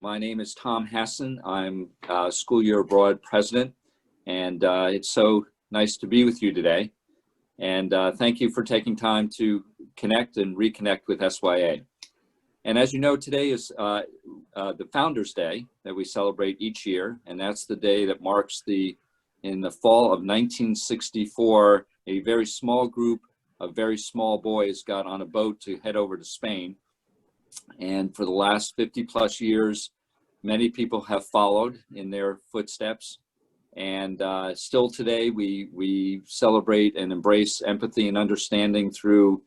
My name is Tom Hassan. I'm School Year Abroad President, and it's so nice to be with you today. And thank you for taking time to connect and reconnect with SYA. And as you know, today is the Founders Day that we celebrate each year, and that's the day that marks in the fall of 1964, a very small group of very small boys got on a boat to head over to Spain. And for the last 50 plus years, many people have followed in their footsteps. And still today, we celebrate and embrace empathy and understanding through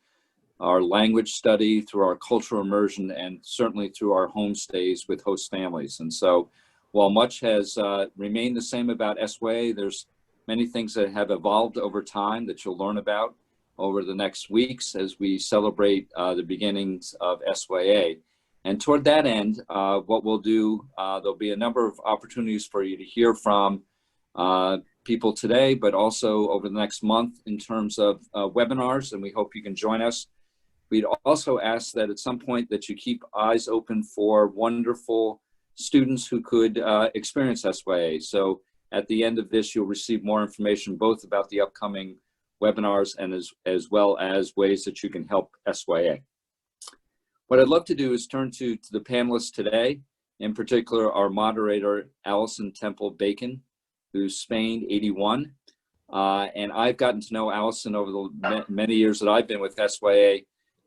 our language study, through our cultural immersion, and certainly through our homestays with host families. And so while much has remained the same about SYA, there's many things that have evolved over time that you'll learn about over the next weeks as we celebrate the beginnings of SYA. And toward that end, what we'll do, there'll be a number of opportunities for you to hear from people today, but also over the next month in terms of webinars, and we hope you can join us. We'd also ask that at some point that you keep eyes open for wonderful students who could experience SYA. So at the end of this, you'll receive more information both about the upcoming webinars and as well as ways that you can help SYA. What I'd love to do is turn to the panelists today, in particular our moderator, Allison Temple Bacon, who's Spain 81. And I've gotten to know Allison over the many years that I've been with SYA.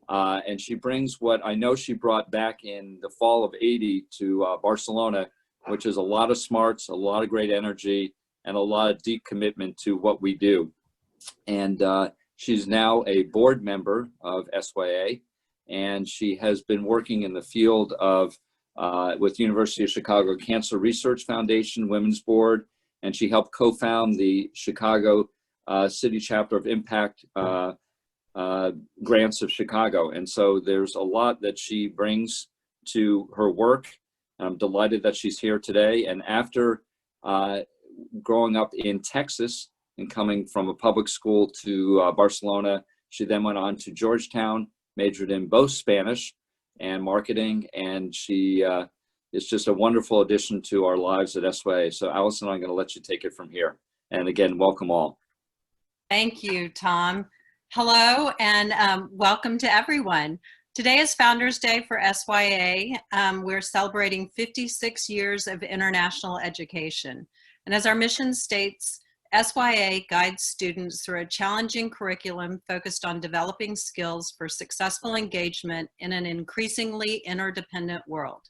And she brings what I know she brought back in the fall of 80 to Barcelona, which is a lot of smarts, a lot of great energy, and a lot of deep commitment to what we do. And she's now a board member of SYA, and she has been working in the field of, with University of Chicago Cancer Research Foundation Women's Board, and she helped co-found the Chicago City Chapter of Impact Grants of Chicago. And so there's a lot that she brings to her work. I'm delighted that she's here today. And after growing up in Texas and coming from a public school to Barcelona, she then went on to Georgetown, majored in both Spanish and marketing, and she is just a wonderful addition to our lives at SYA. So Allison, I'm going to let you take it from here. And again, welcome all. Thank you, Tom. Hello, and welcome to everyone. Today is Founders Day for SYA. We're celebrating 56 years of international education. And as our mission states, SYA guides students through a challenging curriculum focused on developing skills for successful engagement in an increasingly interdependent world.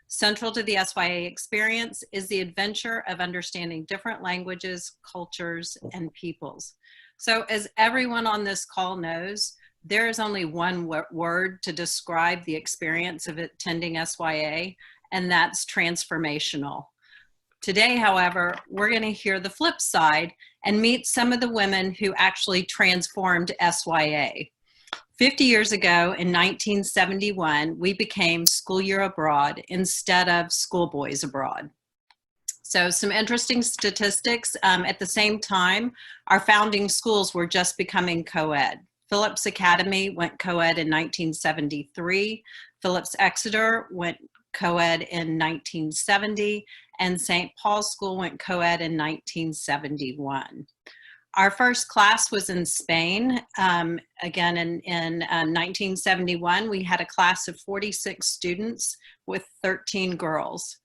Central to the SYA experience is the adventure of understanding different languages, cultures, and peoples. So as everyone on this call knows, there is only one word to describe the experience of attending SYA, and that's transformational. Today, however, we're going to hear the flip side and meet some of the women who actually transformed SYA. 50 years ago, in 1971, we became School Year Abroad instead of Schoolboys Abroad. So some interesting statistics. At the same time, our founding schools were just becoming co-ed. Phillips Academy went co-ed in 1973. Phillips Exeter went co-ed in 1970. And St. Paul's School went co-ed in 1971. Our first class was in Spain. Again, in 1971, we had a class of 46 students with 13 girls.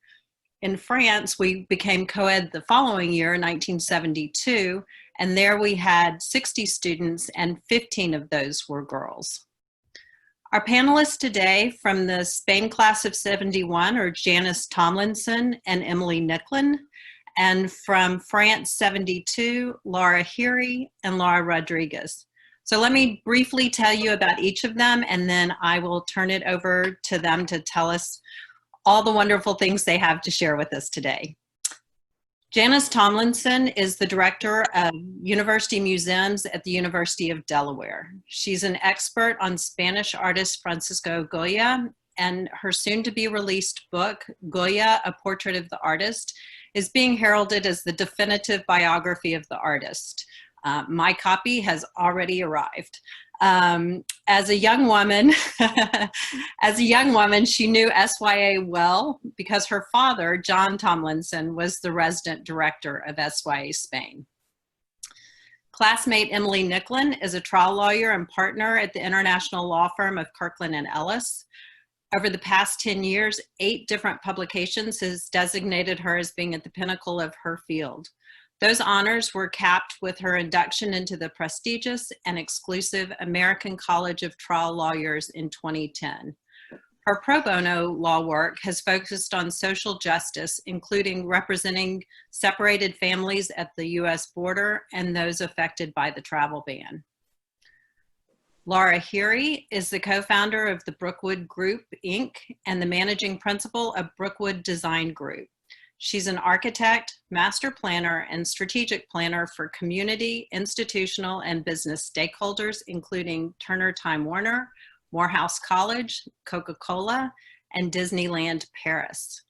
In France, we became co-ed the following year, 1972, and there we had 60 students and 15 of those were girls. Our panelists today from the Spain class of 71 are Janice Tomlinson and Emily Nicklin, and from France 72, Lara Heary and Laura Rodriguez. So let me briefly tell you about each of them, and then I will turn it over to them to tell us all the wonderful things they have to share with us today. Janice Tomlinson is the director of University Museums at the University of Delaware. She's an expert on Spanish artist Francisco Goya, and her soon-to-be released book, Goya, A Portrait of the Artist, is being heralded as the definitive biography of the artist. My copy has already arrived. As a young woman, she knew SYA well because her father, John Tomlinson, was the resident director of SYA Spain. Classmate Emily Nicklin is a trial lawyer and partner at the international law firm of Kirkland & Ellis. Over the past 10 years, 8 different publications has designated her as being at the pinnacle of her field. Those honors were capped with her induction into the prestigious and exclusive American College of Trial Lawyers in 2010. Her pro bono law work has focused on social justice, including representing separated families at the US border and those affected by the travel ban. Lara Heary is the co-founder of the Brookwood Group, Inc., and the managing principal of Brookwood Design Group. She's an architect, master planner, and strategic planner for community, institutional, and business stakeholders, including Turner Time Warner, Morehouse College, Coca-Cola, and Disneyland Paris.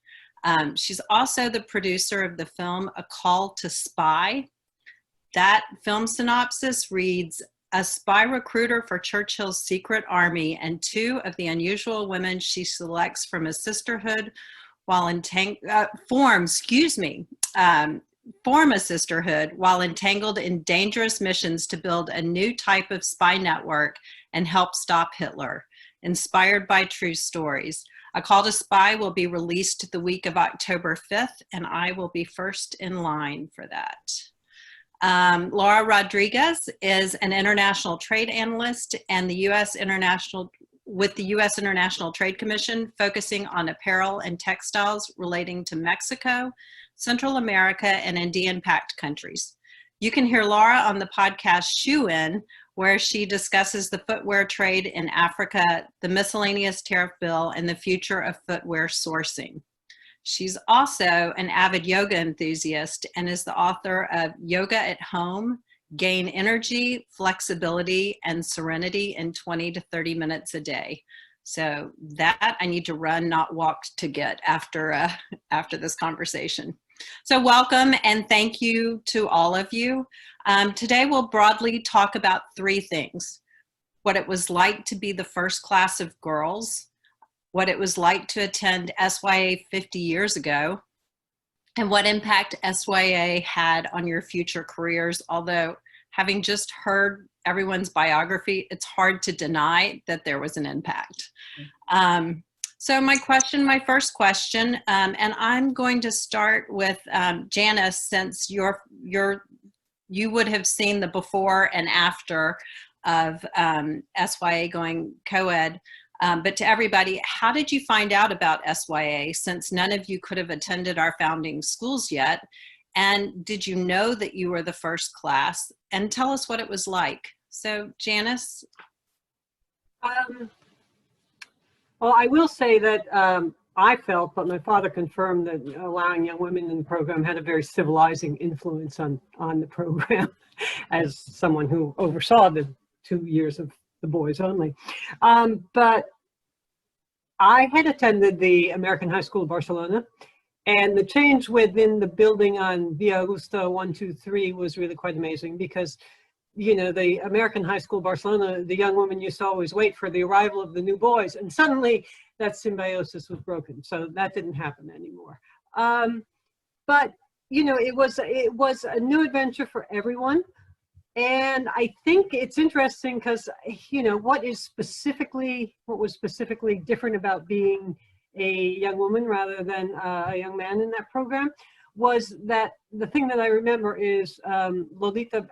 She's also the producer of the film A Call to Spy. That film synopsis reads, a spy recruiter for Churchill's secret army and 2 of the unusual women she selects from a sisterhood while form a sisterhood while entangled in dangerous missions to build a new type of spy network and help stop Hitler, inspired by true stories. A Call to Spy will be released the week of October 5th, and I will be first in line for that. Laura Rodriguez is an international trade analyst and with the U.S. International Trade Commission, focusing on apparel and textiles relating to Mexico, Central America, and Andean-packed countries. You can hear Laura on the podcast Shoe In, where she discusses the footwear trade in Africa, the miscellaneous tariff bill, and the future of footwear sourcing. She's also an avid yoga enthusiast and is the author of Yoga at Home, Gain Energy, Flexibility, and Serenity in 20 to 30 minutes a day. So that I need to run, not walk to get after this conversation. So welcome and thank you to all of you. Today we'll broadly talk about 3 things. What it was like to be the first class of girls, what it was like to attend SYA 50 years ago, and what impact SYA had on your future careers. Although having just heard everyone's biography, it's hard to deny that there was an impact. So my first question, and I'm going to start with Janice, since you would have seen the before and after of SYA going co-ed. But to everybody, how did you find out about SYA, since none of you could have attended our founding schools yet? And did you know that you were the first class? And tell us what it was like. So Janice? Well, I will say that I felt, but my father confirmed, that allowing young women in the program had a very civilizing influence on the program as someone who oversaw the 2 years of the boys only. But I had attended the American High School of Barcelona, and the change within the building on Via Augusta 123 was really quite amazing, because, you know, the American High School Barcelona, the young women used to always wait for the arrival of the new boys, and suddenly that symbiosis was broken. So that didn't happen anymore. But, you know, it was a new adventure for everyone. And I think it's interesting because, you know, what was specifically different about being a young woman rather than a young man in that program was that the thing that I remember is Lolita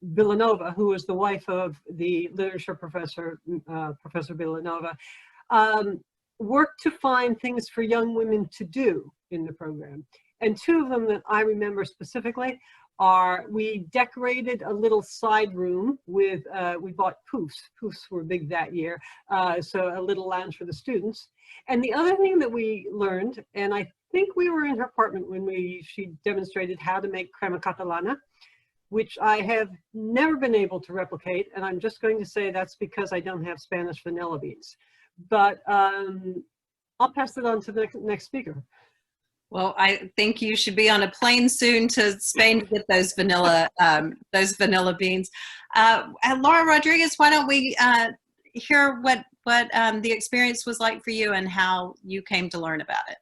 Villanova, who was the wife of the literature professor, Professor Villanova, worked to find things for young women to do in the program. And 2 of them that I remember specifically are, we decorated a little side room with, we bought poofs. Poofs were big that year, so a little lounge for the students. And the other thing that we learned, and I think we were in her apartment when she demonstrated how to make crema catalana, which I have never been able to replicate. And I'm just going to say that's because I don't have Spanish vanilla beans. But I'll pass it on to the next speaker. Well, I think you should be on a plane soon to Spain to get those vanilla beans. Laura Rodriguez, why don't we hear what the experience was like for you and how you came to learn about it?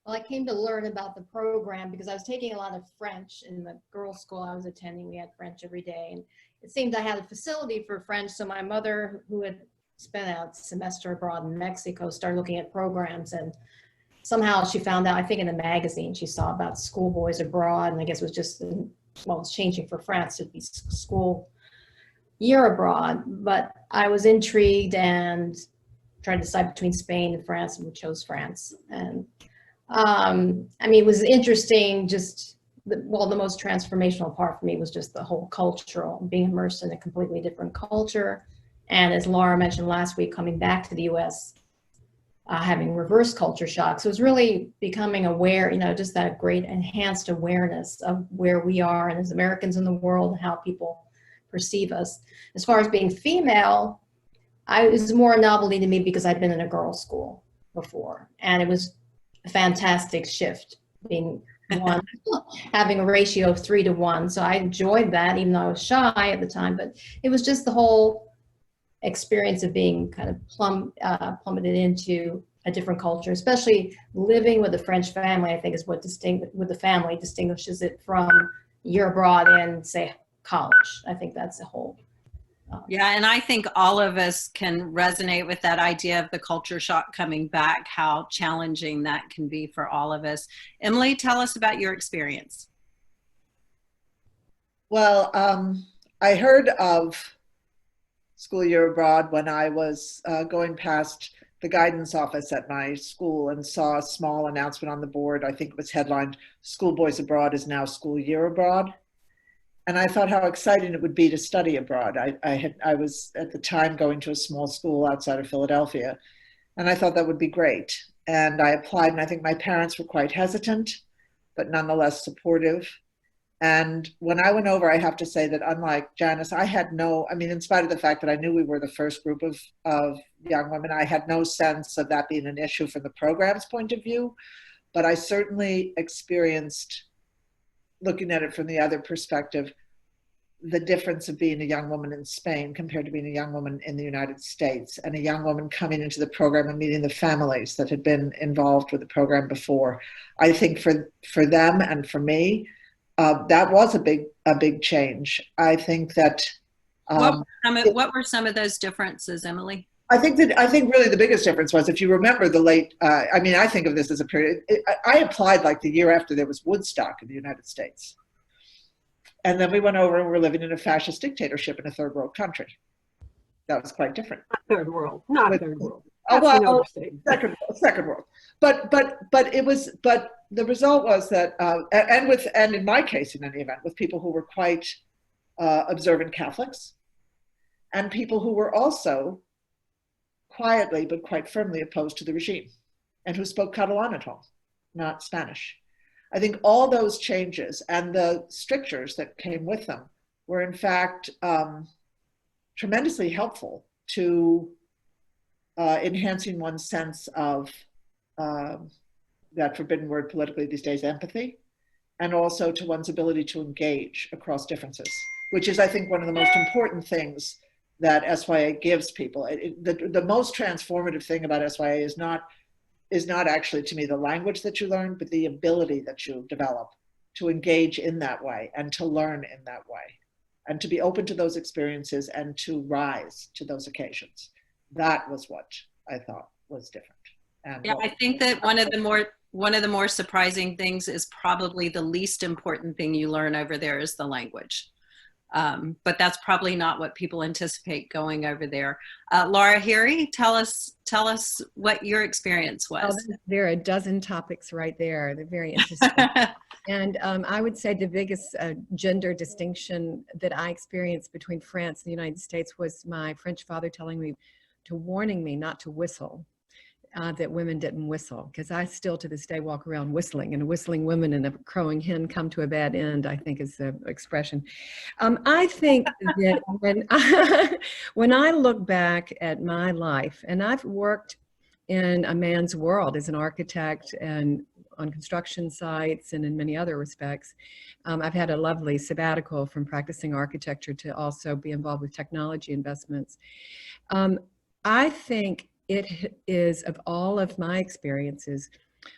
Well, I came to learn about the program because I was taking a lot of French in the girls' school I was attending. We had French every day, and it seemed I had a facility for French. So my mother, who had spent a semester abroad in Mexico, started looking at programs, and somehow she found out, I think in a magazine, she saw about Schoolboys Abroad, and I guess it was just, well, it's changing for France to be school year abroad. But I was intrigued and tried to decide between Spain and France, and we chose France. And I mean, it was interesting, just, the most transformational part for me was just the whole cultural, being immersed in a completely different culture. And as Laura mentioned last week, coming back to the US, having reverse culture shocks. So it was really becoming aware, just that great enhanced awareness of where we are and as Americans in the world, and how people perceive us. As far as being female, it was more a novelty to me because I'd been in a girls' school before. And it was a fantastic shift, being one, having a ratio of 3 to 1. So I enjoyed that, even though I was shy at the time. But it was just the whole experience of being kind of plummeted into a different culture, especially living with a French family, I think is what distinguishes it from year abroad and, say, college. I think that's the whole. Yeah, and I think all of us can resonate with that idea of the culture shock coming back, how challenging that can be for all of us. Emily, tell us about your experience. Well, I heard of School Year Abroad when I was going past the guidance office at my school and saw a small announcement on the board. I think it was headlined, "Schoolboys Abroad is now School Year Abroad." And I thought how exciting it would be to study abroad. I was at the time going to a small school outside of Philadelphia, and I thought that would be great. And I applied, and I think my parents were quite hesitant, but nonetheless supportive. And when I went over, I have to say that unlike Janice, in spite of the fact that I knew we were the first group of young women, I had no sense of that being an issue from the program's point of view. But I certainly experienced, looking at it from the other perspective, the difference of being a young woman in Spain compared to being a young woman in the United States, and a young woman coming into the program and meeting the families that had been involved with the program before. I think for them and for me, that was a big change. I think that. What were some of those differences, Emily? I think really the biggest difference was, if you remember the late, I think of this as a period, I applied like the year after there was Woodstock in the United States. And then we went over and we're living in a fascist dictatorship in a third world country. That was quite different. Third world, not third world. Second world. But the result was that, and in my case, in any event, with people who were quite observant Catholics, and people who were also quietly but quite firmly opposed to the regime, and who spoke Catalan at home, not Spanish. I think all those changes and the strictures that came with them were in fact tremendously helpful to enhancing one's sense of that forbidden word politically these days, empathy, and also to one's ability to engage across differences, which is, I think, one of the most important things that SYA gives people. The most transformative thing about SYA is not actually, to me, the language that you learn, but the ability that you develop to engage in that way and to learn in that way and to be open to those experiences and to rise to those occasions. That was what I thought was different. And yeah, I think that one of the more surprising things is probably the least important thing you learn over there is the language. But that's probably not what people anticipate going over there. Lara Heary, tell us what your experience was. Oh, there are a dozen topics right there. They're very interesting. And I would say the biggest gender distinction that I experienced between France and the United States was my French father warning me not to whistle. That women didn't whistle, because I still to this day walk around whistling, and a whistling woman and a crowing hen come to a bad end, I think is the expression. I think that when I look back at my life, and I've worked in a man's world as an architect and on construction sites and in many other respects. I've had a lovely sabbatical from practicing architecture to also be involved with technology investments. I think it is, of all of my experiences,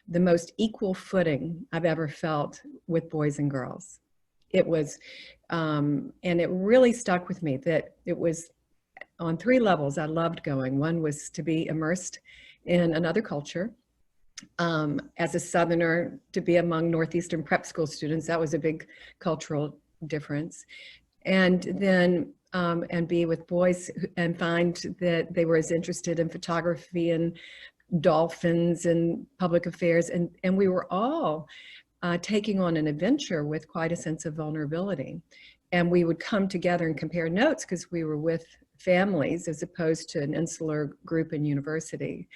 the most equal footing I've ever felt with boys and girls. It was, and it really stuck with me that it was on 3 levels I loved going. One was to be immersed in another culture. As a Southerner, to be among Northeastern prep school students, that was a big cultural difference. And then, and be with boys and find that they were as interested in photography and dolphins and public affairs. And we were all taking on an adventure with quite a sense of vulnerability. And we would come together and compare notes because we were with families as opposed to an insular group in university.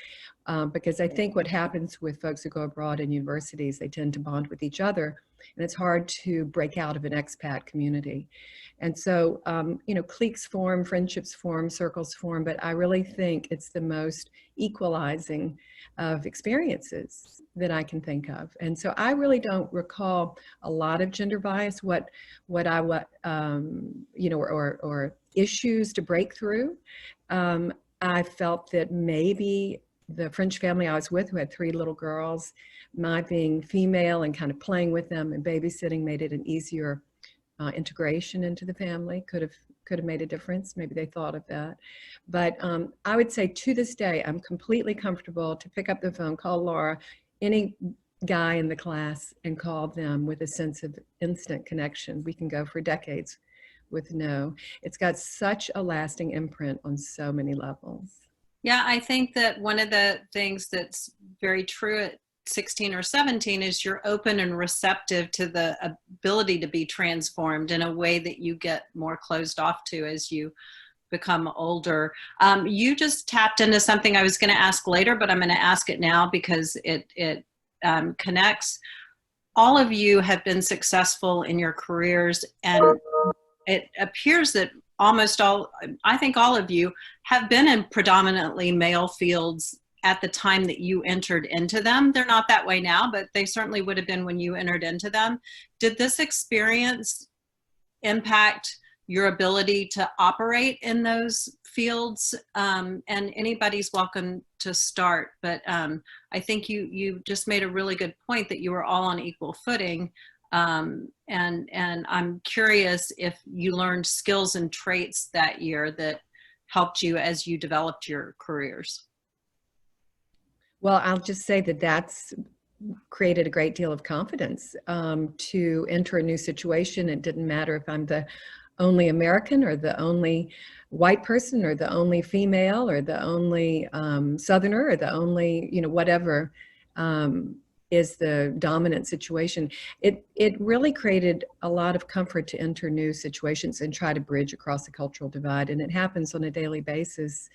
Because I think what happens with folks who go abroad in universities, they tend to bond with each other, and it's hard to break out of an expat community. And so, you know, cliques form, friendships form, circles form, but I really think it's the most equalizing of experiences that I can think of. And so I really don't recall a lot of gender bias, you know, or issues to break through. I felt that maybe the French family I was with, who had 3 little girls, my being female and kind of playing with them and babysitting made it an easier integration into the family. Could have made a difference. Maybe they thought of that. But I would say to this day, I'm completely comfortable to pick up the phone, call Lara, any guy in the class, and call them with a sense of instant connection. We can go for decades with no. It's got such a lasting imprint on so many levels. Yeah, I think that one of the things that's very true at 16 or 17 is you're open and receptive to the ability to be transformed in a way that you get more closed off to as you become older. You just tapped into something I was going to ask later, but I'm going to ask it now because it connects. All of you have been successful in your careers, and it appears that almost all, I think all of you have been in predominantly male fields at the time that you entered into them. They're not that way now, but they certainly would have been when you entered into them. Did this experience impact your ability to operate in those fields? And anybody's welcome to start, but I think you just made a really good point that you were all on equal footing. And I'm curious if you learned skills and traits that year that helped you as you developed your careers. Well, I'll just say that that's created a great deal of confidence to enter a new situation. It didn't matter if I'm the only American or the only white person or the only female or the only Southerner or the only, you know, whatever is the dominant situation. It really created a lot of comfort to enter new situations and try to bridge across the cultural divide. And it happens on a daily basis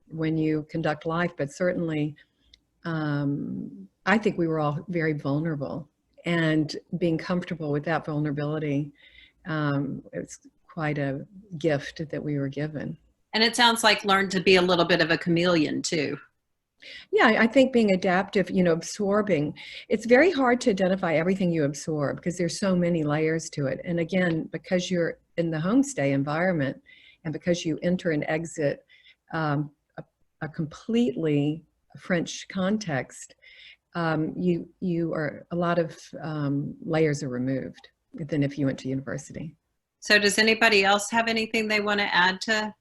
when you conduct life, but certainly I think we were all very vulnerable, and being comfortable with that vulnerability, it's quite a gift that we were given. And it sounds like learned to be a little bit of a chameleon too. Yeah, I think being adaptive, you know, absorbing, it's very hard to identify everything you absorb because there's so many layers to it. And again, because you're in the homestay environment and because you enter and exit a completely French context, you are, a lot of layers are removed than if you went to university. So does anybody else have anything they want to add to?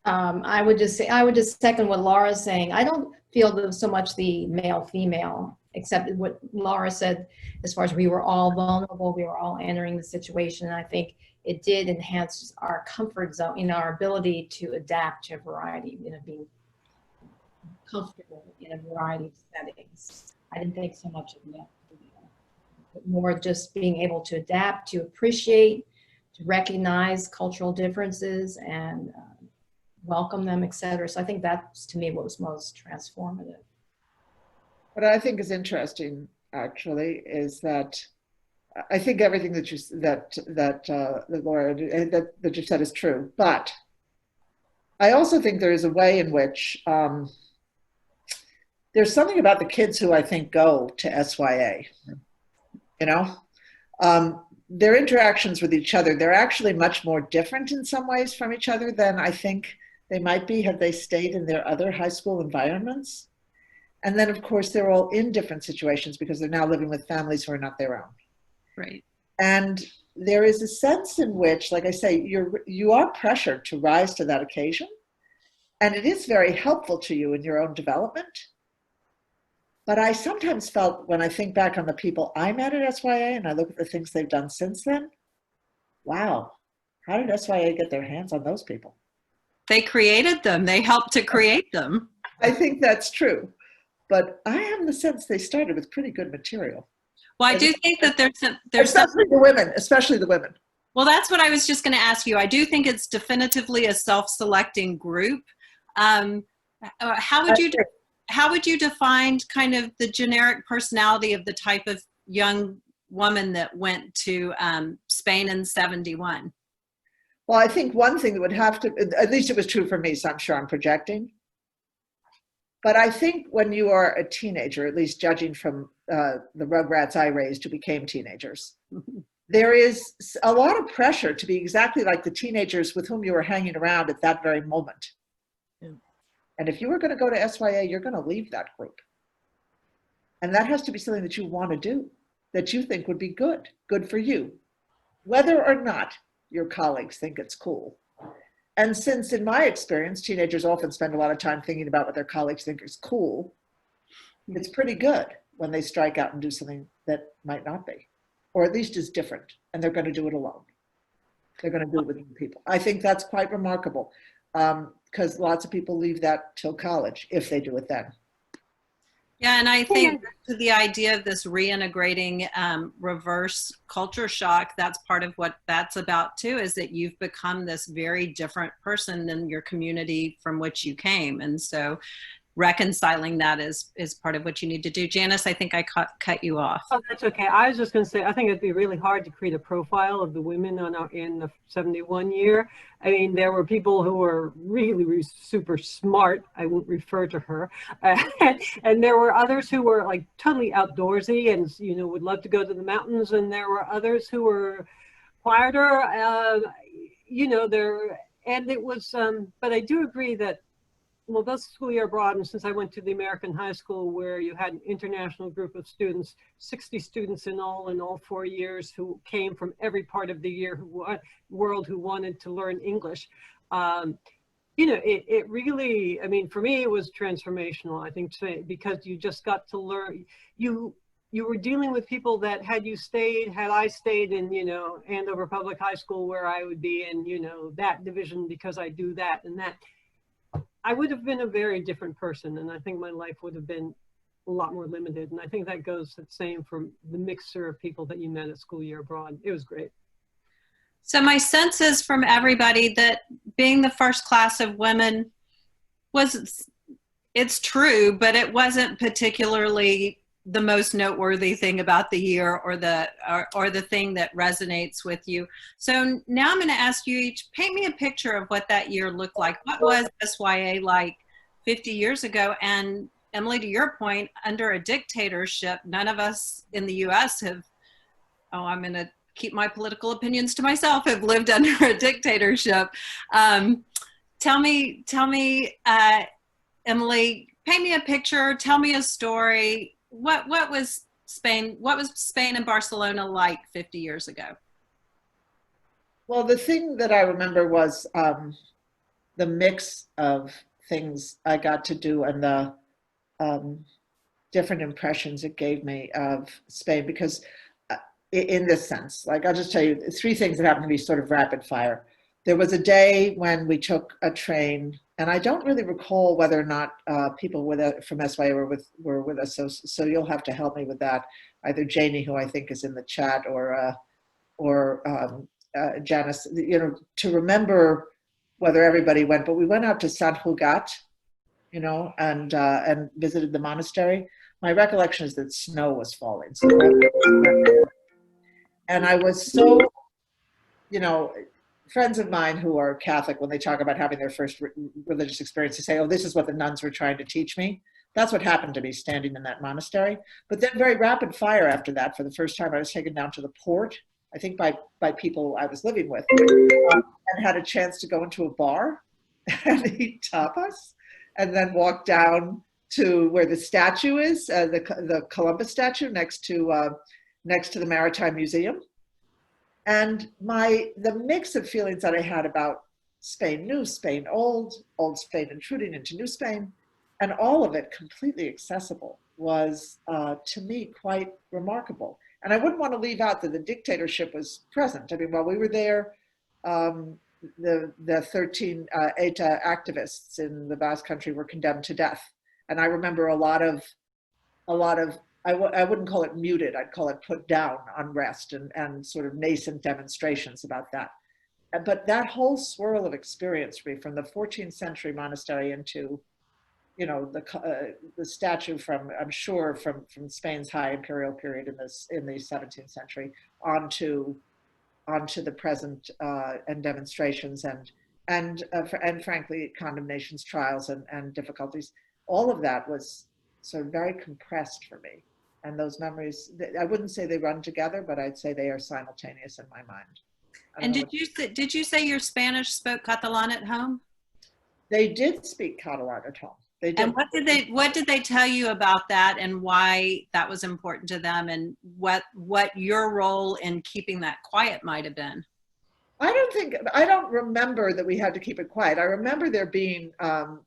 I would just second what Lara's saying. I don't feel that so much the male-female, except what Lara said, as far as we were all vulnerable, we were all entering the situation. And I think it did enhance our comfort zone, in our ability to adapt to a variety, you know, being comfortable in a variety of settings. I didn't think so much of male, but more just being able to adapt, to appreciate, to recognize cultural differences and welcome them, etc. So I think that's, to me, what was most transformative. What I think is interesting, actually, is that I think everything that Laura that you said is true. But I also think there is a way in which there's something about the kids who I think go to SYA, you know? Their interactions with each other, they're actually much more different in some ways from each other than I think they might be had they stayed in their other high school environments. And then, of course, they're all in different situations because they're now living with families who are not their own. Right. And there is a sense in which, like I say, you are pressured to rise to that occasion. And it is very helpful to you in your own development. But I sometimes felt, when I think back on the people I met at SYA and I look at the things they've done since then, wow, how did SYA get their hands on those people? They created them. They helped to create them. I think that's true. But I have the sense they started with pretty good material. Well, I do think that there's especially the women, especially the women. Well, that's what I was just going to ask you. I do think it's definitively a self-selecting group. How would you define kind of the generic personality of the type of young woman that went to Spain in '71? Well, I think one thing that would have to, at least it was true for me, so I'm sure I'm projecting. But I think when you are a teenager, at least judging from the rugrats I raised who became teenagers, there is a lot of pressure to be exactly like the teenagers with whom you were hanging around at that very moment. Yeah. And if you were going to go to SYA, you're going to leave that group. And that has to be something that you want to do, that you think would be good for you, whether or not your colleagues think it's cool. And since in my experience, teenagers often spend a lot of time thinking about what their colleagues think is cool, it's pretty good when they strike out and do something that might not be, or at least is different, and they're going to do it alone. They're going to do it with people. I think that's quite remarkable because lots of people leave that till college if they do it then. Yeah, and I think the idea of this reintegrating reverse culture shock, that's part of what that's about too, is that you've become this very different person than your community from which you came. And so reconciling that is part of what you need to do. Janice, I think I cut you off. Oh, that's okay. I was just going to say, I think it'd be really hard to create a profile of the women in the '71 year. I mean, there were people who were really, really super smart. I won't refer to her. And there were others who were like totally outdoorsy and, you know, would love to go to the mountains. And there were others who were quieter, you know, and it was, but I do agree that, well, that's School Year Abroad, and since I went to the American high school where you had an international group of students, 60 students in all 4 years who came from every part of the world who wanted to learn English. You know, it really, I mean, for me, it was transformational, I think, because you just got to learn, you were dealing with people that had I stayed in, you know, Andover Public High School where I would be in, you know, that division because I do that and that. I would have been a very different person, and I think my life would have been a lot more limited. And I think that goes the same for the mixture of people that you met at School Year Abroad. It was great. So my sense is from everybody that being the first class of women it's true, but it wasn't particularly the most noteworthy thing about the year or the thing that resonates with you. So now I'm going to ask you each, paint me a picture of what that year looked like. What was SYA like 50 years ago? And Emily, to your point, under a dictatorship, none of us in the US have, I'm going to keep my political opinions to myself, have lived under a dictatorship. Tell me, Emily, paint me a picture, tell me a story. What was Spain and Barcelona like 50 years ago? Well, the thing that I remember was the mix of things I got to do and the different impressions it gave me of Spain, because in this sense, like I'll just tell you 3 things that happened to be sort of rapid fire. There was a day when we took a train, and I don't really recall whether or not people from SYA were with us, so you'll have to help me with that. Either Janie, who I think is in the chat, or Janice, you know, to remember whether everybody went. But we went out to Sant Cugat, you know, and visited the monastery. My recollection is that snow was falling. So and I was so, you know, friends of mine who are Catholic, when they talk about having their first religious experience, they say, oh, this is what the nuns were trying to teach me. That's what happened to me standing in that monastery. But then very rapid fire after that, for the first time, I was taken down to the port, I think by people I was living with, and had a chance to go into a bar and eat tapas, and then walk down to where the statue is, the Columbus statue next to the Maritime Museum. And the mix of feelings that I had about Spain, New Spain, old Spain, intruding into New Spain, and all of it completely accessible was, to me, quite remarkable. And I wouldn't want to leave out that the dictatorship was present. I mean, while we were there, the 13 ETA activists in the Basque Country were condemned to death. And I remember a lot of I wouldn't call it muted, I'd call it put down unrest and sort of nascent demonstrations about that. But that whole swirl of experience for me, from the 14th century monastery into, you know, the statue from, I'm sure, from Spain's high imperial period in the 17th century onto the present and demonstrations and frankly condemnations, trials and difficulties, all of that was sort of very compressed for me. And those memories, I wouldn't say they run together, but I'd say they are simultaneous in my mind. And did you say your Spanish spoke Catalan at home? They did speak Catalan at home. They did. And what did they tell you about that, and why that was important to them, and what your role in keeping that quiet might have been? I don't remember that we had to keep it quiet. I remember there being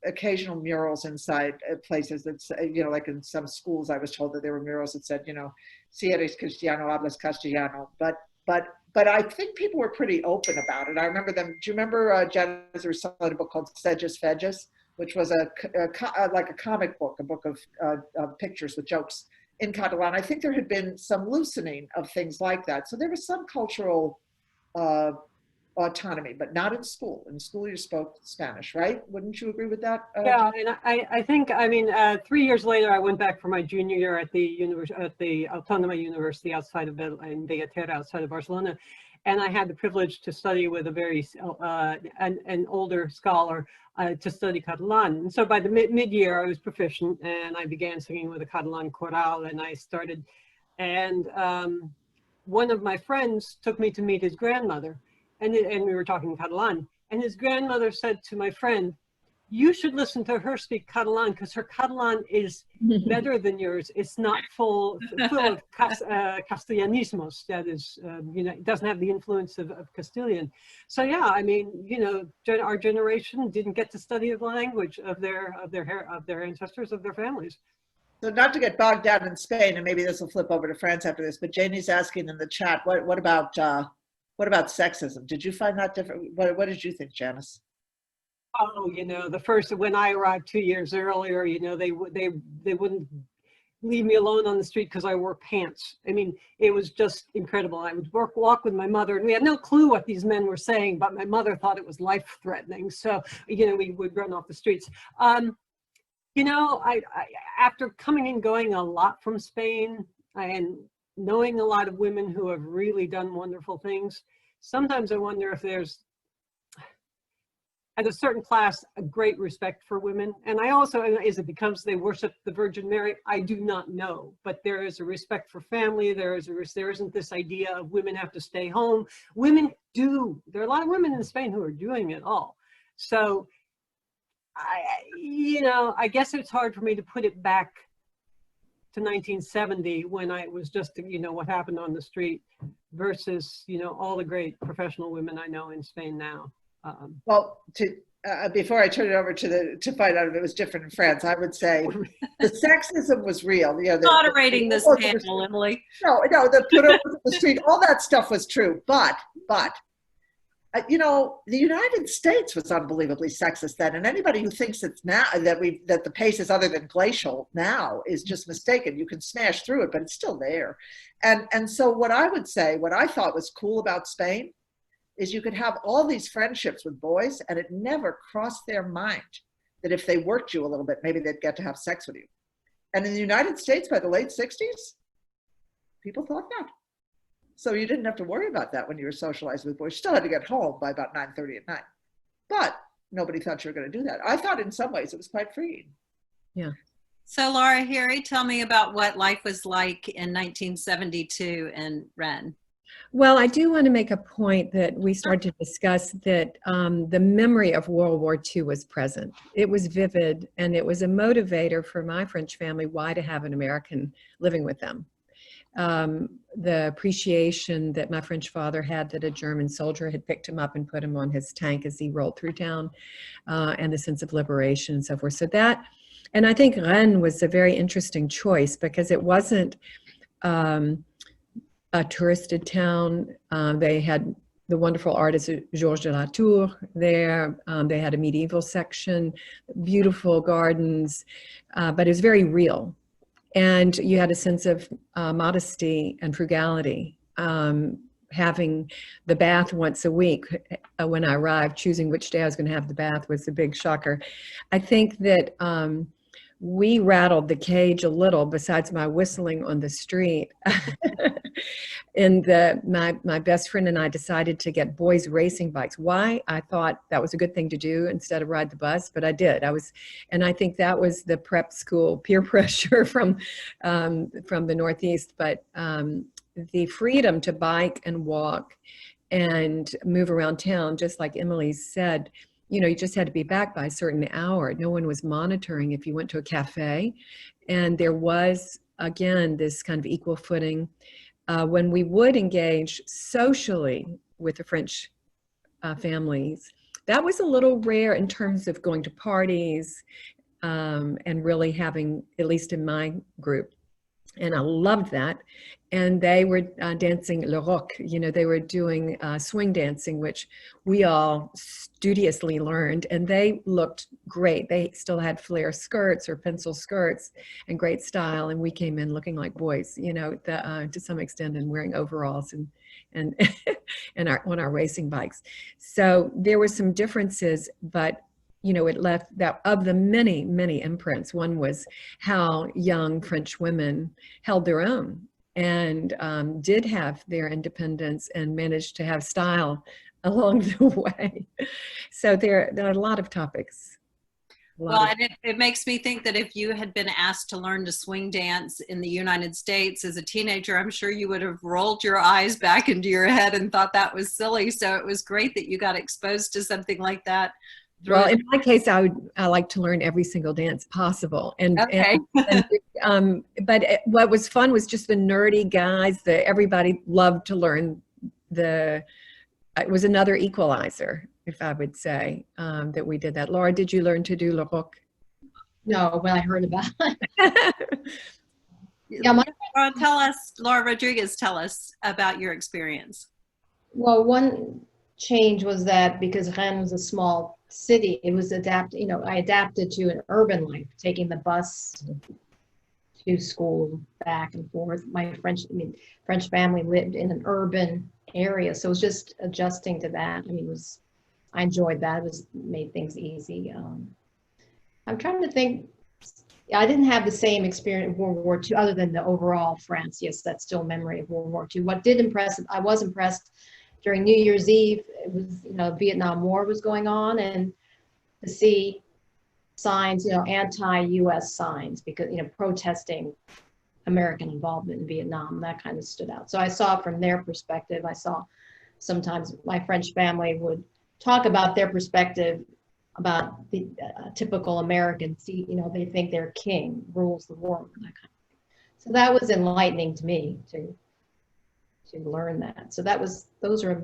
occasional murals inside places that, you know, like in some schools, I was told that there were murals that said, you know, si eres cristiano, hablas castellano. But I think people were pretty open about it. I remember them. Do you remember Janice recited a book called Sedges Fedges, which was like a comic book, a book of pictures with jokes in Catalan? I think there had been some loosening of things like that. So there was some cultural autonomy, but not in school. In school, you spoke Spanish, right? Wouldn't you agree with that? Yeah, and I think, I mean, 3 years later, I went back for my junior year at the Autónoma University outside of in Bellaterra, outside of Barcelona, and I had the privilege to study with a very an older scholar to study Catalan. And so by the mid-year, I was proficient, and I began singing with a Catalan chorale, and I started, and one of my friends took me to meet his grandmother. And we were talking Catalan, and his grandmother said to my friend, you should listen to her speak Catalan, because her Catalan is better than yours. It's not full of Castellanismos, that is, you know, it doesn't have the influence of Castilian. So yeah, I mean, you know, our generation didn't get to study the language of their ancestors, of their families. So not to get bogged down in Spain, and maybe this will flip over to France after this, but Janie's asking in the chat, what about sexism? Did you find that different? What did you think, Janice? Oh, you know, when I arrived 2 years earlier, you know, they wouldn't leave me alone on the street because I wore pants. I mean, it was just incredible. I would walk with my mother, and we had no clue what these men were saying, but my mother thought it was life-threatening. So, you know, we would run off the streets. You know, I after coming and going a lot from Spain and knowing a lot of women who have really done wonderful things, sometimes I wonder if there's, at a certain class, a great respect for women. And I also, is it because they worship the Virgin Mary? I do not know, but there is a respect for family. There isn't this idea of women have to stay home. Women do. There are a lot of women in Spain who are doing it all. So, you know, I guess it's hard for me to put it back to 1970 when I was just, you know, what happened on the street versus, you know, all the great professional women I know in Spain now. Well, before I turn it over to find out if it was different in France, I would say the sexism was real. You know, Moderating this panel, Emily. No, the put over the street, all that stuff was true, but you know, the United States was unbelievably sexist then, and anybody who thinks it's now that the pace is other than glacial now is just mistaken. You can smash through it, but it's still there. And so what I would say, what I thought was cool about Spain, is you could have all these friendships with boys, and it never crossed their mind that if they worked you a little bit, maybe they'd get to have sex with you. And in the United States, by the late 60s, people thought that. So you didn't have to worry about that when you were socializing with boys. You still had to get home by about 9:30 at night. But nobody thought you were going to do that. I thought in some ways it was quite freeing. Yeah. So Lara Heary, tell me about what life was like in 1972 in Rennes. Well, I do want to make a point that we started to discuss that the memory of World War II was present. It was vivid, and it was a motivator for my French family why to have an American living with them. The appreciation that my French father had that a German soldier had picked him up and put him on his tank as he rolled through town, and the sense of liberation and so forth. So that, and I think Rennes was a very interesting choice because it wasn't a touristed town. They had the wonderful artist Georges de la Tour there. They had a medieval section, beautiful gardens, but it was very real. And you had a sense of modesty and frugality. Having the bath once a week when I arrived, choosing which day I was going to have the bath was a big shocker. I think that we rattled the cage a little, besides my whistling on the street. And my best friend and I decided to get boys racing bikes. Why? I thought that was a good thing to do instead of ride the bus, but I did. And I think that was the prep school peer pressure from the Northeast. But the freedom to bike and walk and move around town, just like Emily said, you know, you just had to be back by a certain hour. No one was monitoring if you went to a cafe. And there was, again, this kind of equal footing. When we would engage socially with the French families, that was a little rare in terms of going to parties and really having, at least in my group, and I loved that. And they were dancing le rock, you know, they were doing swing dancing, which we all studiously learned, and they looked great. They still had flare skirts or pencil skirts and great style, and we came in looking like boys, you know, to some extent, and wearing overalls and on our racing bikes. So there were some differences, but you know, it left that of the many, many imprints. One was how young French women held their own and did have their independence and managed to have style along the way. So there are a lot of topics. Well, and it makes me think that if you had been asked to learn to swing dance in the United States as a teenager, I'm sure you would have rolled your eyes back into your head and thought that was silly. So it was great that you got exposed to something like that. Well, in my case, I like to learn every single dance possible. And, okay. But what was fun was just the nerdy guys that everybody loved to learn. It was another equalizer, if I would say, that we did that. Laura, did you learn to do le rock? No, when I heard about it. Yeah, Laura Rodriguez, tell us about your experience. Well, one change was that because Rennes was a small city, it was adapted, you know, I adapted to an urban life, taking the bus to school back and forth. My French family lived in an urban area, so it was just adjusting to that. I mean, I enjoyed that. It made things easy. I'm trying to think. I didn't have the same experience in World War II, other than the overall France. Yes, that's still memory of World War II. What did impress, I was impressed during New Year's Eve. It was, you know, Vietnam War was going on, and to see signs, you know, anti-US signs, because, you know, protesting American involvement in Vietnam, that kind of stood out. So I saw from their perspective. I saw sometimes my French family would talk about their perspective about the typical American. See, you know, they think their king rules the world, that kind of thing. So that was enlightening to me to learn that. So those are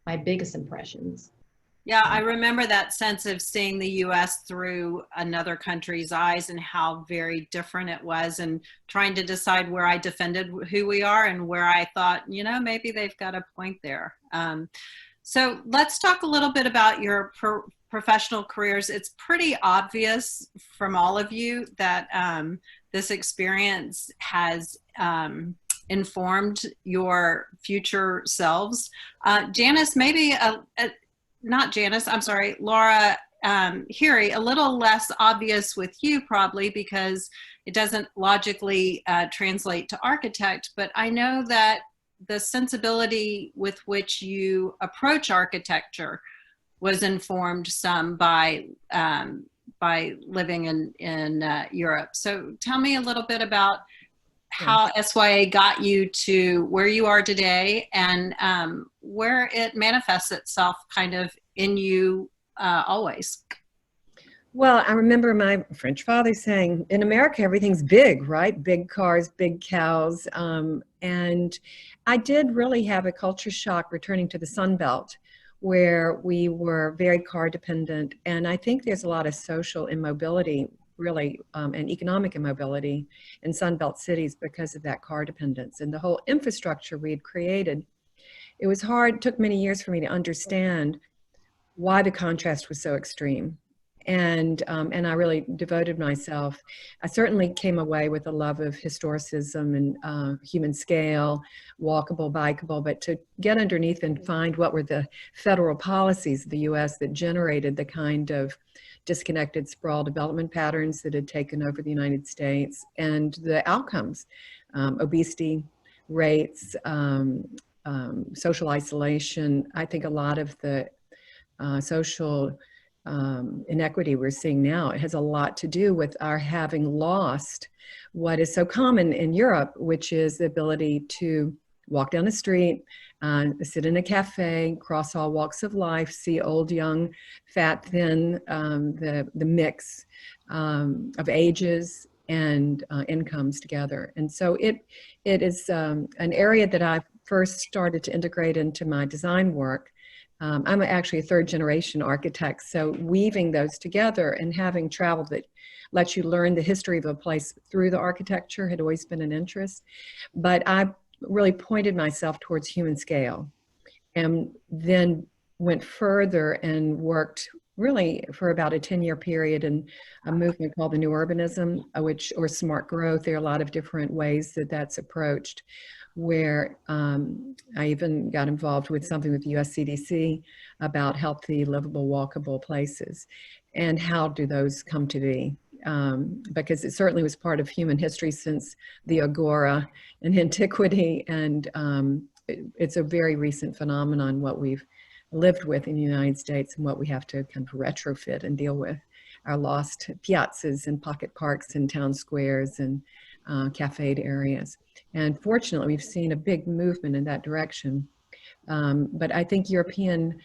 my biggest impressions. Yeah, I remember that sense of seeing the US through another country's eyes and how very different it was, and trying to decide where I defended who we are and where I thought, you know, maybe they've got a point there. So let's talk a little bit about your professional careers. It's pretty obvious from all of you that this experience has informed your future selves. Janice, maybe not Janice, I'm sorry, Lara Heary, a little less obvious with you probably because it doesn't logically translate to architect, but I know that the sensibility with which you approach architecture was informed some by living in Europe. So tell me a little bit about how SYA got you to where you are today, and where it manifests itself kind of in you always. Well, I remember my French father saying, in America, everything's big, right? Big cars, big cows. And I did really have a culture shock returning to the Sun Belt, where we were very car dependent. And I think there's a lot of social immobility, really, and economic immobility in Sun Belt cities because of that car dependence and the whole infrastructure we had created. It was hard, it took many years for me to understand why the contrast was so extreme. And I really devoted myself. I certainly came away with a love of historicism and human scale, walkable, bikeable, but to get underneath and find what were the federal policies of the US that generated the kind of disconnected sprawl development patterns that had taken over the United States, and the outcomes, obesity rates, social isolation. I think a lot of the social inequity we're seeing now, it has a lot to do with our having lost what is so common in Europe, which is the ability to walk down the street, sit in a cafe, cross all walks of life, see old, young, fat, thin, the mix of ages and incomes together. And so it is an area that I first started to integrate into my design work. I'm actually a third generation architect, so weaving those together and having traveled that lets you learn the history of a place through the architecture had always been an interest. But I really pointed myself towards human scale, and then went further and worked really for about a 10-year period in a movement called the New Urbanism, or smart growth. There are a lot of different ways that that's approached, where I even got involved with something with US CDC about healthy, livable, walkable places, and how do those come to be? Because it certainly was part of human history since the Agora in antiquity, and it's a very recent phenomenon, what we've lived with in the United States and what we have to kind of retrofit and deal with, our lost piazzas and pocket parks and town squares and cafeed areas. And fortunately, we've seen a big movement in that direction. But I think European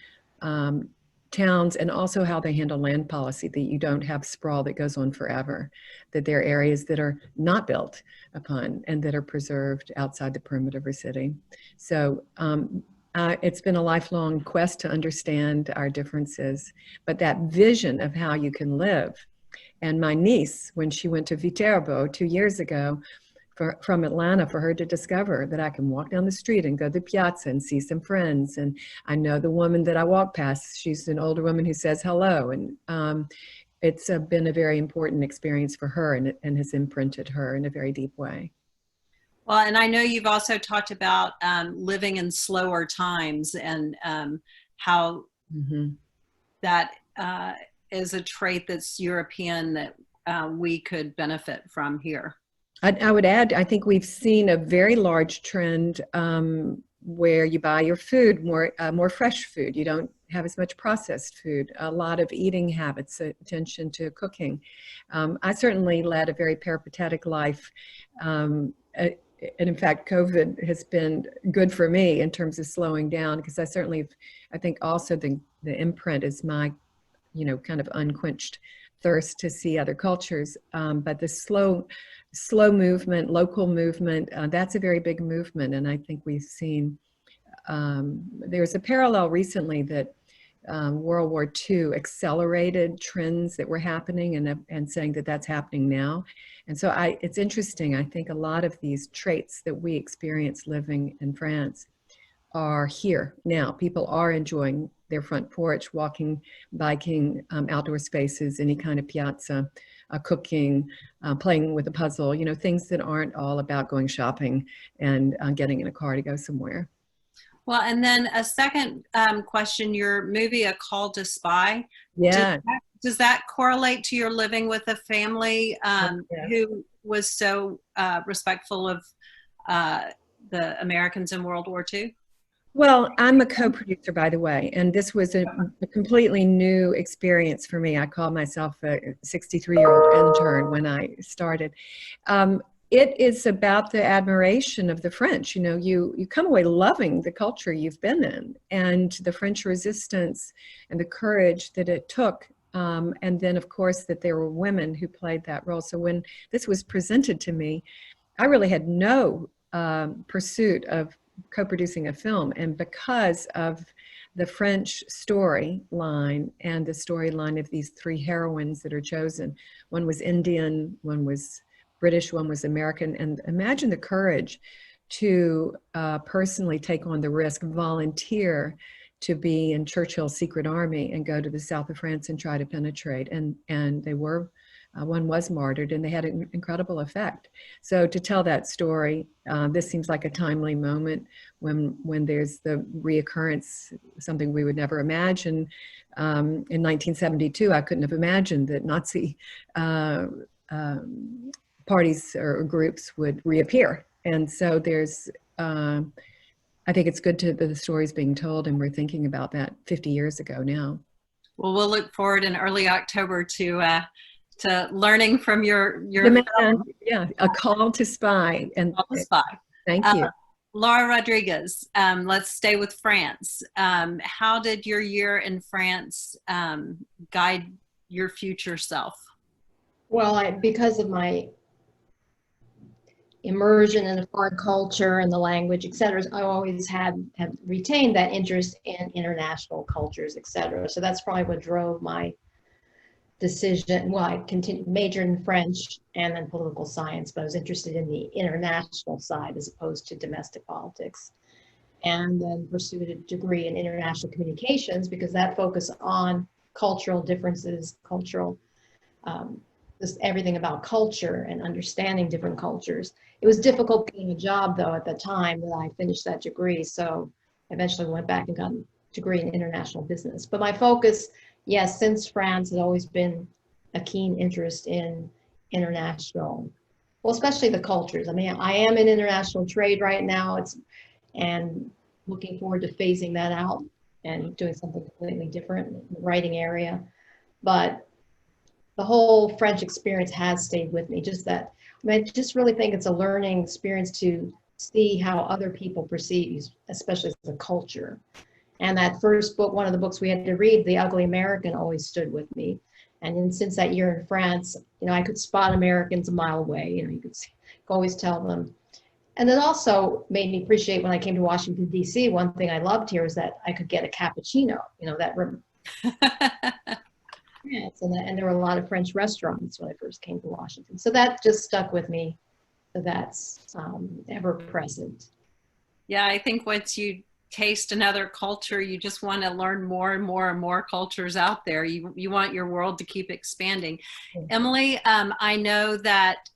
towns, and also how they handle land policy, that you don't have sprawl that goes on forever, that there are areas that are not built upon and that are preserved outside the perimeter of a city. So it's been a lifelong quest to understand our differences, but that vision of how you can live. And my niece, when she went to Viterbo 2 years ago from Atlanta, for her to discover that I can walk down the street and go to the piazza and see some friends. And I know the woman that I walk past, she's an older woman who says hello. And it's been a very important experience for her, and has imprinted her in a very deep way. Well, and I know you've also talked about living in slower times, and how that is a trait that's European that we could benefit from here. I would add, I think we've seen a very large trend where you buy your food more fresh food. You don't have as much processed food. A lot of eating habits, attention to cooking. I certainly led a very peripatetic life. And in fact, COVID has been good for me in terms of slowing down, because I think also the imprint is my, kind of unquenched thirst to see other cultures. But the slow movement, local movement, that's a very big movement. And I think we've seen, there's a parallel recently that World War II accelerated trends that were happening, and saying that that's happening now. And so it's interesting. I think a lot of these traits that we experience living in France are here now. People are enjoying their front porch, walking, biking, outdoor spaces, any kind of piazza, cooking, playing with a puzzle, things that aren't all about going shopping and getting in a car to go somewhere. Well, and then a second question, your movie, A Call to Spy. Yeah. Does that correlate to your living with a family who was so respectful of the Americans in World War II? Well, I'm a co-producer, by the way, and this was a completely new experience for me. I call myself a 63-year-old intern when I started. It is about the admiration of the French. You know, you come away loving the culture you've been in, and the French resistance and the courage that it took. And then, of course, that there were women who played that role. So when this was presented to me, I really had no pursuit of co-producing a film, and because of the French storyline and the storyline of these three heroines that are chosen, one was Indian, one was British, one was American, and imagine the courage to personally take on the risk, volunteer to be in Churchill's secret army and go to the south of France and try to penetrate, and they were one was martyred, and they had an incredible effect. So to tell that story, this seems like a timely moment when there's the reoccurrence, something we would never imagine. In 1972, I couldn't have imagined that Nazi parties or groups would reappear. And so there's, I think it's good that the story's being told, and we're thinking about that 50 years ago now. Well, we'll look forward in early October to learning from your yeah, A Call to Spy. And Call to Spy. Thank you. Lara Rodriguez, let's stay with France. How did your year in France guide your future self? Well, because of my immersion in the foreign culture and the language, et cetera, I always have retained that interest in international cultures, et cetera. So that's probably what drove my decision. Well, I continued majored in French and then political science, but I was interested in the international side as opposed to domestic politics. And then pursued a degree in international communications because that focus on cultural differences, just everything about culture and understanding different cultures. It was difficult getting a job though at the time that I finished that degree. So I eventually went back and got a degree in international business. But my focus, yes, since France has always been a keen interest in international, well, especially the cultures. I mean, I am in international trade right now, and looking forward to phasing that out and doing something completely different in the writing area. But the whole French experience has stayed with me. Just that, I mean, I just really think it's a learning experience to see how other people perceive you, especially as a culture. And that first book, one of the books we had to read, The Ugly American, always stood with me. And then since that year in France, you know, I could spot Americans a mile away. You know, you could always tell them. And it also made me appreciate when I came to Washington, D.C., one thing I loved here was that I could get a cappuccino, you know, that yes, and there were a lot of French restaurants when I first came to Washington. So that just stuck with me. So that's ever present. Yeah, I think once you taste another culture, you just want to learn more and more and more cultures out there. You want your world to keep expanding. Emily, I know that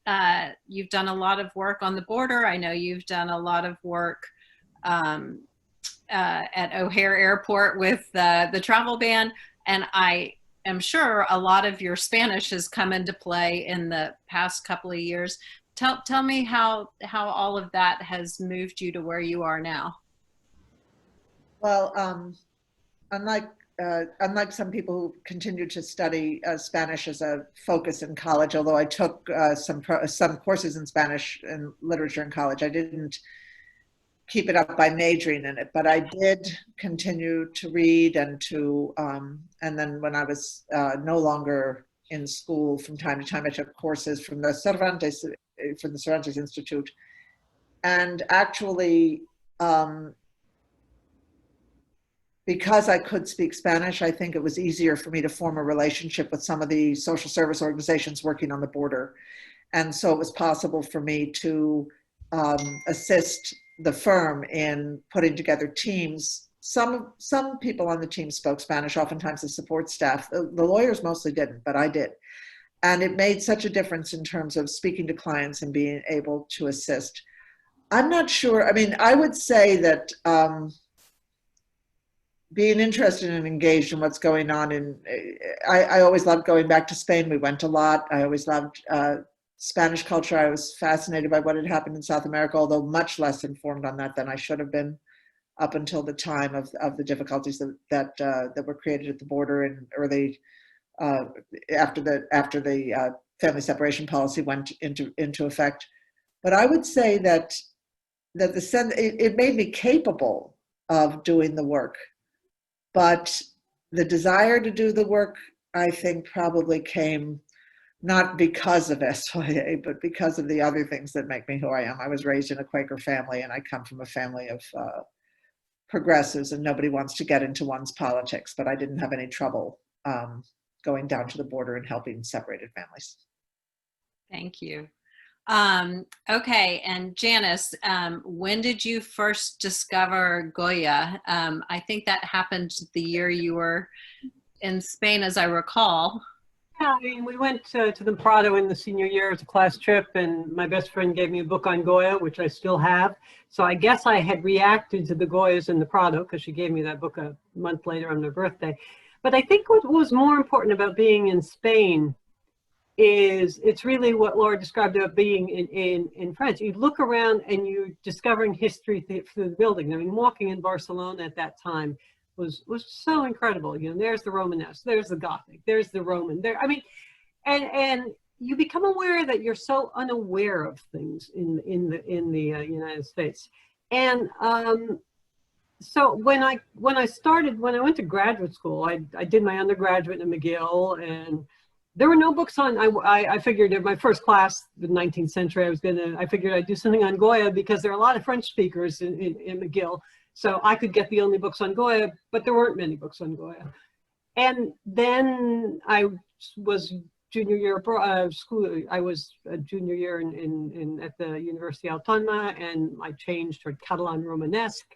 you've done a lot of work on the border. I know you've done a lot of work at O'Hare Airport with the travel ban, and I am sure a lot of your Spanish has come into play in the past couple of years. Tell me how all of that has moved you to where you are now. Well, unlike some people who continue to study Spanish as a focus in college, although I took some courses in Spanish and literature in college, I didn't keep it up by majoring in it, but I did continue to read and then when I was no longer in school, from time to time I took courses from the Cervantes Institute, and actually because I could speak Spanish, I think it was easier for me to form a relationship with some of the social service organizations working on the border. And so it was possible for me to assist the firm in putting together teams. Some people on the team spoke Spanish, oftentimes the support staff. The lawyers mostly didn't, but I did. And it made such a difference in terms of speaking to clients and being able to assist. I'm not sure, I mean, I would say that being interested and engaged in what's going on I always loved going back to Spain. We went a lot. I always loved Spanish culture. I was fascinated by what had happened in South America, although much less informed on that than I should have been up until the time of the difficulties that were created at the border in early, after the family separation policy went into effect. But I would say that it made me capable of doing the work, but the desire to do the work, I think, probably came not because of SYA, but because of the other things that make me who I am. I was raised in a Quaker family, and I come from a family of progressives, and nobody wants to get into one's politics, but I didn't have any trouble going down to the border and helping separated families. Thank you. Okay, and Janice, when did you first discover Goya? I think that happened the year you were in Spain, as I recall. Yeah, I mean, we went to the Prado in the senior year as a class trip, and my best friend gave me a book on Goya, which I still have. So I guess I had reacted to the Goyas in the Prado because she gave me that book a month later on their birthday. But I think what was more important about being in Spain is it's really what Laura described about being in France. You look around and you're discovering history through the building. I mean, walking in Barcelona at that time was so incredible. You know, there's the Romanesque, there's the Gothic, there's the Roman. There, I mean, and you become aware that you're so unaware of things in the United States. And so when I went to graduate school, I did my undergraduate in McGill, and there were no books on. I figured in my first class, the 19th century, I figured I'd do something on Goya because there are a lot of French speakers in McGill. So I could get the only books on Goya, but there weren't many books on Goya. And then I was junior year school. I was a junior year at the University Autónoma, and I changed to Catalan Romanesque,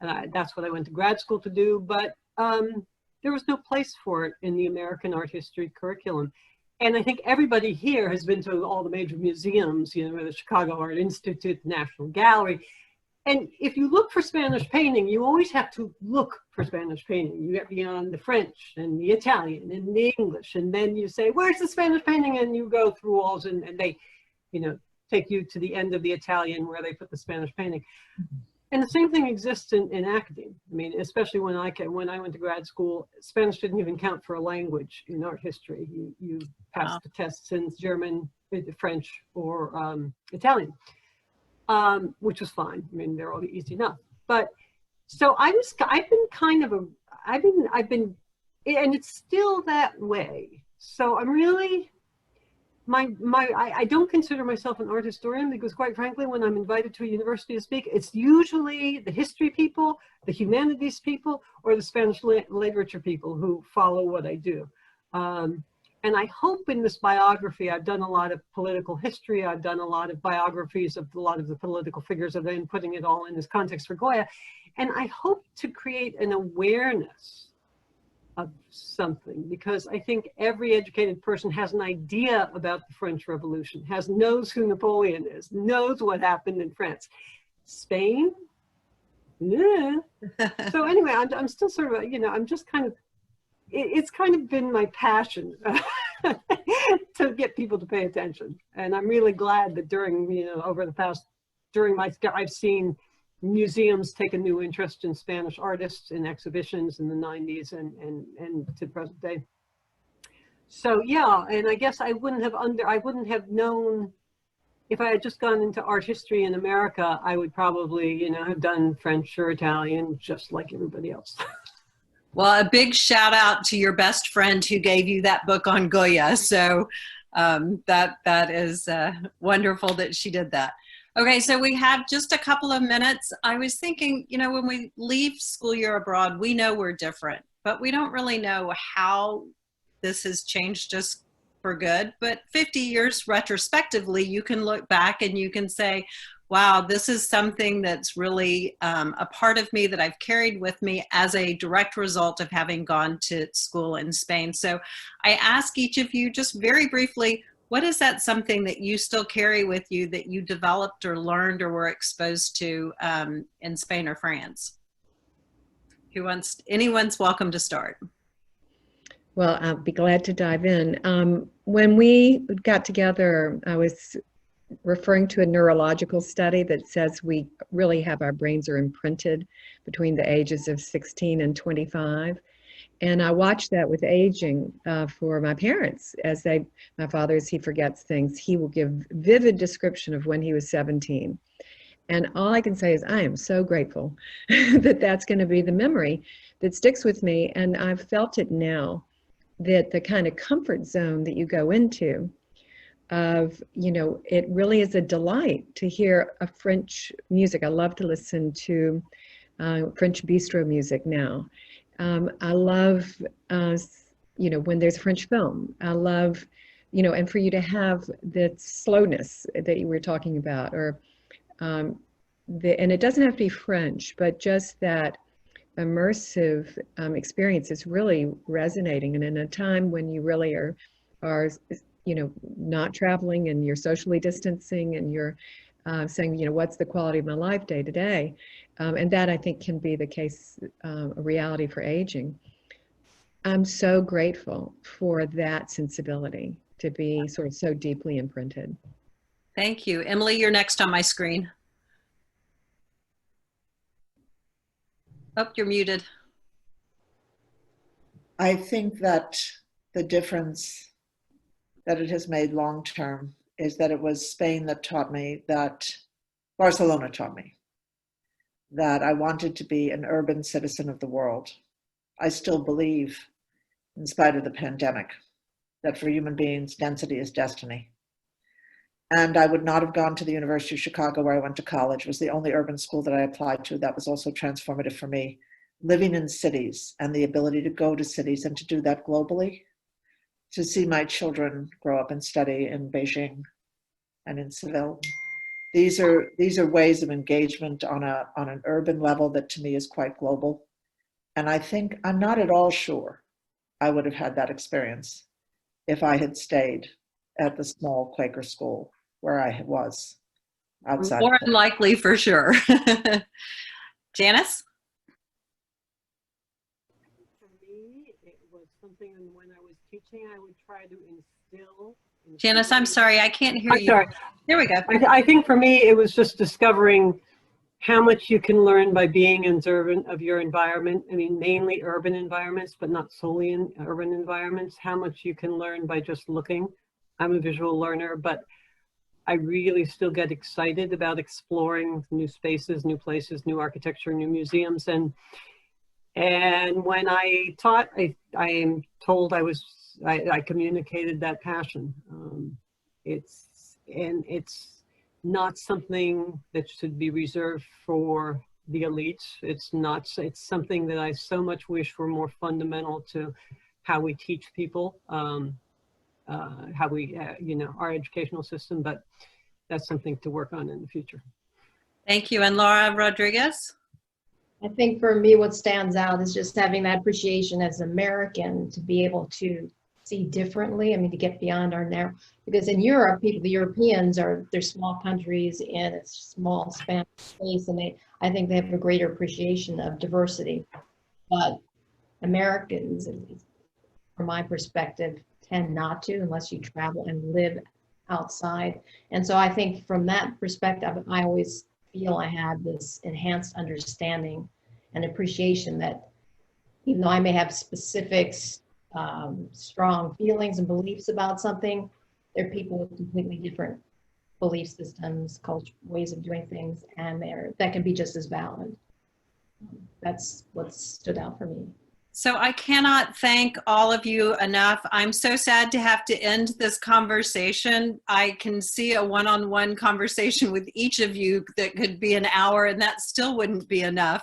and that's what I went to grad school to do. But there was no place for it in the American art history curriculum. And I think everybody here has been to all the major museums, you know, the Chicago Art Institute, the National Gallery. And if you look for Spanish painting, you always have to look for Spanish painting. You get beyond the French and the Italian and the English, and then you say, where's the Spanish painting? And you go through all, and they, you know, take you to the end of the Italian where they put the Spanish painting. Mm-hmm. And the same thing exists in academia. I mean, especially when I went to grad school, Spanish didn't even count for a language in art history. You passed the tests in German, French, or Italian. Which was fine. I mean, they're all easy enough. But so I've been, and it's still that way. So I'm really, I don't consider myself an art historian because, quite frankly, when I'm invited to a university to speak, it's usually the history people, the humanities people, or the Spanish literature people who follow what I do. And I hope in this biography, I've done a lot of political history. I've done a lot of biographies of a lot of the political figures, and then putting it all in this context for Goya. And I hope to create an awareness of something, because I think every educated person has an idea about the French Revolution, knows who Napoleon is, knows what happened in France. Spain? Yeah. So anyway, I'm still sort of, you know, I'm just kind of, it's kind of been my passion to get people to pay attention. And I'm really glad that during, you know, I've seen museums take a new interest in Spanish artists in exhibitions in the 90s and to the present day. So yeah, and I guess I wouldn't have known, if I had just gone into art history in America, I would probably, you know, have done French or Italian just like everybody else. Well, a big shout out to your best friend who gave you that book on Goya. So that is wonderful that she did that. Okay, so we have just a couple of minutes. I was thinking, you know, when we leave School Year Abroad, we know we're different, but we don't really know how this has changed us for good. But 50 years retrospectively, you can look back and you can say, wow, this is something that's really a part of me that I've carried with me as a direct result of having gone to school in Spain. So I ask each of you just very briefly, what is that something that you still carry with you that you developed or learned or were exposed to in Spain or France? Anyone's welcome to start. Well, I'll be glad to dive in. When we got together, I was referring to a neurological study that says we really have our brains are imprinted between the ages of 16 and 25. And I watched that with aging for my parents my father, as he forgets things, he will give vivid description of when he was 17. And all I can say is I am so grateful that that's going to be the memory that sticks with me. And I've felt it now, that the kind of comfort zone that you go into of, it really is a delight to hear a French music. I love to listen to French bistro music now. I love, when there's French film. I love, and for you to have that slowness that you were talking about, or and it doesn't have to be French, but just that immersive experience is really resonating. And in a time when you really are not traveling and you're socially distancing and you're saying, what's the quality of my life day to day? And that I think can be the case, a reality for aging. I'm so grateful for that sensibility to be sort of so deeply imprinted. Thank you. Emily, you're next on my screen. Oh, you're muted. I think that the difference that it has made long term is that it was Spain that taught me that, Barcelona taught me that I wanted to be an urban citizen of the world. I still believe, in spite of the pandemic, that for human beings, density is destiny. And I would not have gone to the University of Chicago, where I went to college. It was the only urban school that I applied to. That was also transformative for me. Living in cities and the ability to go to cities and to do that globally, to see my children grow up and study in Beijing and in Seville. These are ways of engagement on an urban level that to me is quite global. And I think I'm not at all sure I would have had that experience if I had stayed at the small Quaker school where I was outside. More unlikely for sure. Janice? For me, it was something when I was teaching, I would try to instill. Janice, I'm sorry, I can't hear I'm you. sorry. There we go. I think for me, it was just discovering how much you can learn by being observant of your environment. I mean, mainly urban environments, but not solely in urban environments. How much you can learn by just looking. I'm a visual learner, but I really still get excited about exploring new spaces, new places, new architecture, new museums. And when I taught, I am told I communicated that passion. It's not something that should be reserved for the elites. It's something that I so much wish were more fundamental to how we teach people, how we, our educational system, but that's something to work on in the future. Thank you. And Laura Rodriguez? I think for me, what stands out is just having that appreciation as an American to be able to see differently. I mean, to get beyond our narrow, because in Europe, the Europeans they're small countries in a small span of space, and I think they have a greater appreciation of diversity. But Americans, from my perspective, tend not to unless you travel and live outside. And so I think from that perspective, I always feel I have this enhanced understanding and appreciation that even though I may have specifics, strong feelings and beliefs about something, there are people with completely different belief systems, culture, ways of doing things, and that can be just as valid. That's what stood out for me. So I cannot thank all of you enough. I'm so sad to have to end this conversation. I can see a one-on-one conversation with each of you that could be an hour, and that still wouldn't be enough.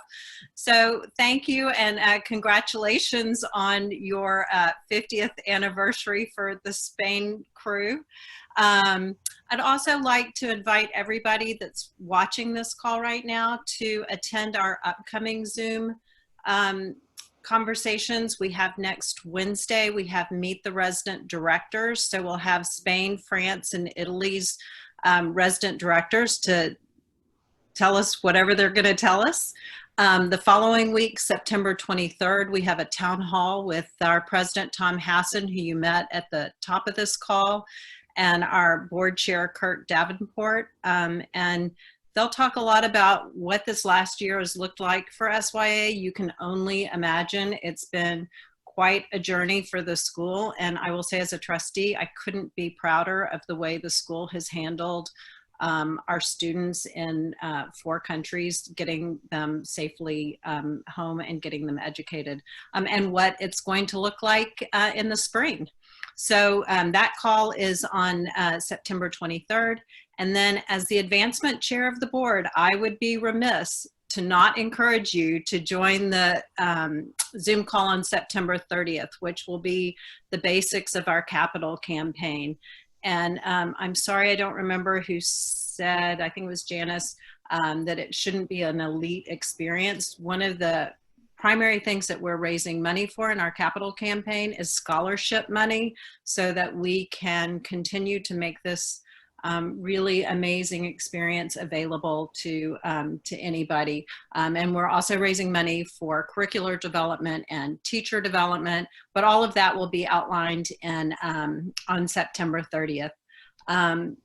So thank you, and congratulations on your 50th anniversary for the Spain crew. I'd also like to invite everybody that's watching this call right now to attend our upcoming Zoom conversations we have next Wednesday. We have Meet the Resident Directors. So we'll have Spain, France, and Italy's resident directors to tell us whatever they're going to tell us. The following week, September 23rd, we have a town hall with our president, Tom Hassan, who you met at the top of this call, and our board chair, Kurt Davenport. And they'll talk a lot about what this last year has looked like for SYA. You can only imagine. It's been quite a journey for the school. And I will say, as a trustee, I couldn't be prouder of the way the school has handled our students in 4 countries, getting them safely home and getting them educated, and what it's going to look like in the spring. So that call is on September 23rd. And then as the advancement chair of the board, I would be remiss to not encourage you to join the Zoom call on September 30th, which will be the basics of our capital campaign. And I'm sorry, I don't remember who said, I think it was Janice, that it shouldn't be an elite experience. One of the primary things that we're raising money for in our capital campaign is scholarship money, so that we can continue to make this really amazing experience available to anybody. And we're also raising money for curricular development and teacher development, but all of that will be outlined in, on September 30th.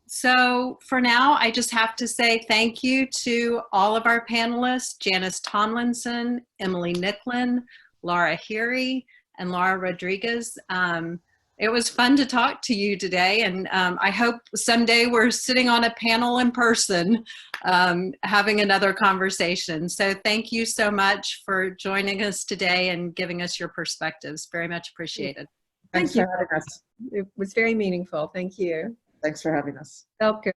So for now, I just have to say thank you to all of our panelists, Janice Tomlinson, Emily Nicklin, Lara Heary, and Laura Rodriguez. It was fun to talk to you today, and I hope someday we're sitting on a panel in person, having another conversation. So thank you so much for joining us today and giving us your perspectives. Very much appreciated. Thanks for having us. It was very meaningful. Thank you. Thanks for having us. Felt good.